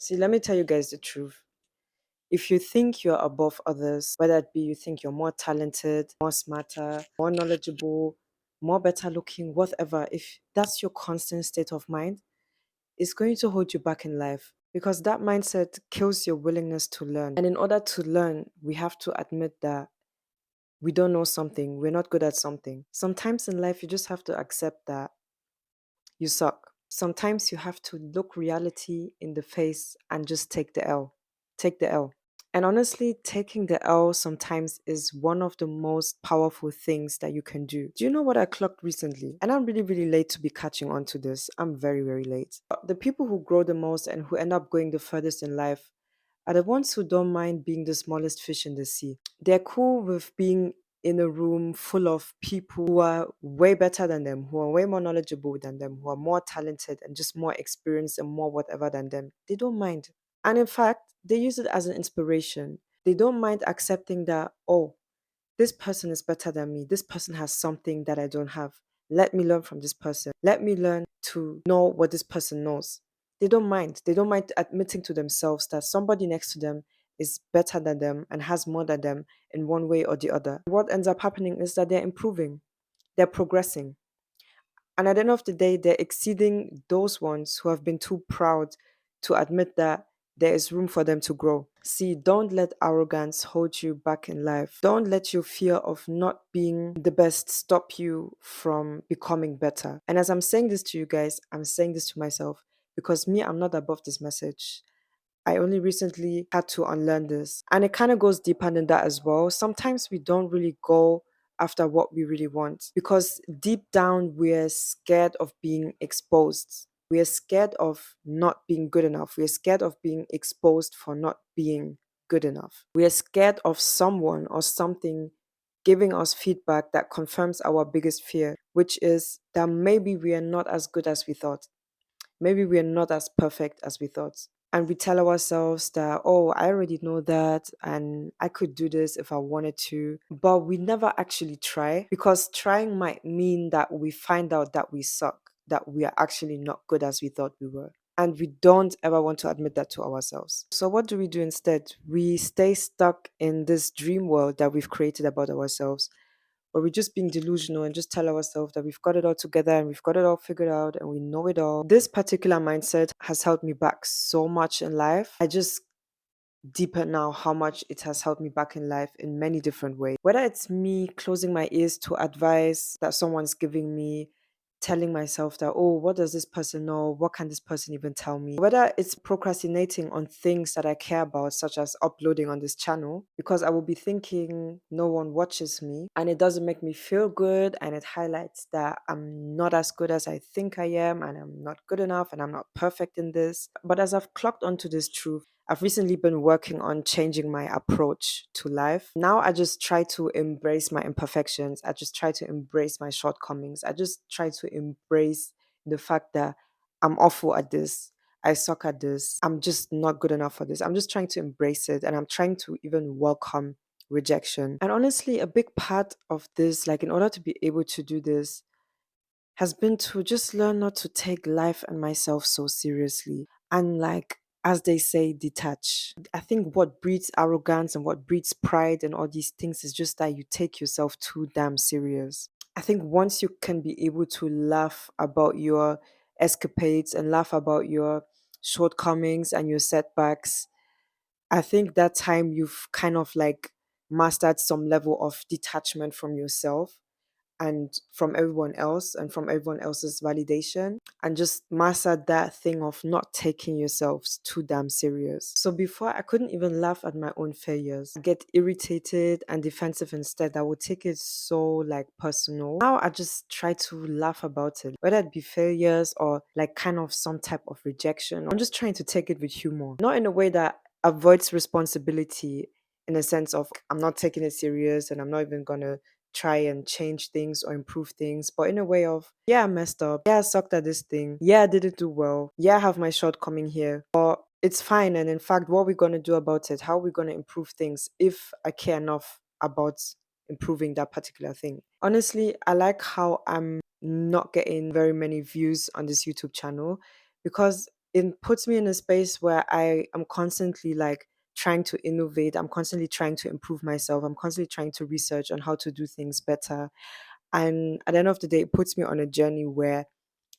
See, let me tell you guys the truth. If you think you're above others, whether it be you think you're more talented, more smarter, more knowledgeable, more better looking, whatever, if that's your constant state of mind, it's going to hold you back in life because that mindset kills your willingness to learn. And in order to learn, we have to admit that we don't know something, we're not good at something. Sometimes in life, you just have to accept that you suck. Sometimes you have to look reality in the face and just take the L. Take the L. And honestly, taking the L sometimes is one of the most powerful things that you can do. Do you know what I clocked recently? And I'm really, really late to be catching on to this. I'm very, very late. But the people who grow the most and who end up going the furthest in life are the ones who don't mind being the smallest fish in the sea. They're cool with being in a room full of people who are way better than them, who are way more knowledgeable than them, who are more talented and just more experienced and more whatever than them. They don't mind. And in fact, they use it as an inspiration. They don't mind accepting that, oh, this person is better than me. This person has something that I don't have. Let me learn from this person. Let me learn to know what this person knows. They don't mind. They don't mind admitting to themselves that somebody next to them is better than them and has more than them in one way or the other. What ends up happening is that they're improving, they're progressing. And at the end of the day, they're exceeding those ones who have been too proud to admit that there is room for them to grow. See, don't let arrogance hold you back in life. Don't let your fear of not being the best stop you from becoming better. And as I'm saying this to you guys, I'm saying this to myself because me, I'm not above this message. I only recently had to unlearn this. And it kind of goes deeper than that as well. Sometimes we don't really go after what we really want because deep down we're scared of being exposed. We're scared of not being good enough. We're scared of being exposed for not being good enough. We are scared of someone or something giving us feedback that confirms our biggest fear, which is that maybe we are not as good as we thought. Maybe we are not as perfect as we thought. And we tell ourselves that, oh, I already know that and I could do this if I wanted to. But we never actually try because trying might mean that we find out that we suck, that we are actually not good as we thought we were. And we don't ever want to admit that to ourselves. So, what do we do instead? We stay stuck in this dream world that we've created about ourselves, or we're just being delusional and just tell ourselves that we've got it all together and we've got it all figured out and we know it all. This particular mindset has held me back so much in life. I just deepen now how much it has helped me back in life in many different ways. Whether it's me closing my ears to advice that someone's giving me, telling myself that, oh, what does this person know? What can this person even tell me? Whether it's procrastinating on things that I care about, such as uploading on this channel, because I will be thinking no one watches me and it doesn't make me feel good and it highlights that I'm not as good as I think I am and I'm not good enough and I'm not perfect in this. But as I've clocked onto this truth, I've recently been working on changing my approach to life. Now I just try to embrace my imperfections. I just try to embrace my shortcomings. I just try to embrace the fact that I'm awful at this. I suck at this. I'm just not good enough for this. I'm just trying to embrace it and I'm trying to even welcome rejection. And honestly, a big part of this, like in order to be able to do this, has been to just learn not to take life and myself so seriously and, like, as they say, detach. I think what breeds arrogance and what breeds pride and all these things is just that you take yourself too damn serious. I think once you can be able to laugh about your escapades and laugh about your shortcomings and your setbacks, I think that time you've kind of like mastered some level of detachment from yourself and from everyone else and from everyone else's validation, and just mastered that thing of not taking yourselves too damn serious. So before, I couldn't even laugh at my own failures. I get irritated and defensive instead. I would take it so like personal. Now I just try to laugh about it, whether it be failures or like kind of some type of rejection. I'm just trying to take it with humor, not in a way that avoids responsibility, in a sense of I'm not taking it serious and I'm not even gonna try and change things or improve things, but in a way of, yeah, I messed up. Yeah, I sucked at this thing. Yeah, I didn't do well. Yeah, I have my shortcoming here. But it's fine. And in fact, what we're going to do about it, how we're going to improve things if I care enough about improving that particular thing. Honestly, I like how I'm not getting very many views on this YouTube channel because it puts me in a space where I am constantly like trying to innovate. I'm constantly trying to improve myself. I'm constantly trying to research on how to do things better. And at the end of the day, it puts me on a journey where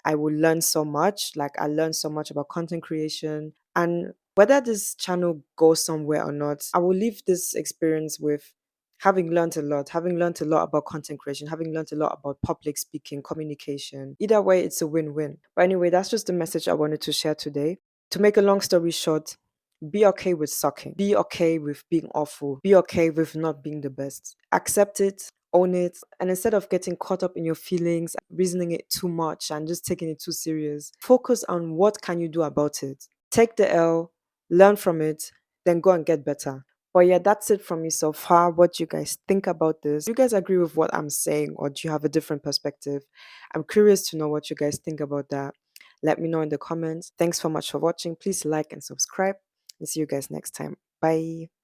I will learn so much. Like I learned so much about content creation. And whether this channel goes somewhere or not, I will leave this experience with having learned a lot about content creation, having learned a lot about public speaking, communication. Either way, it's a win-win. But anyway, that's just the message I wanted to share today. To make a long story short, be okay with sucking. Be okay with being awful. Be okay with not being the best. Accept it, own it, and instead of getting caught up in your feelings, reasoning it too much and just taking it too serious, focus on what can you do about it. Take the L, learn from it, then go and get better. But yeah, that's it from me so far. What do you guys think about this? Do you guys agree with what I'm saying, or do you have a different perspective? I'm curious to know what you guys think about that. Let me know in the comments. Thanks so much for watching. Please like and subscribe, and see you guys next time. Bye.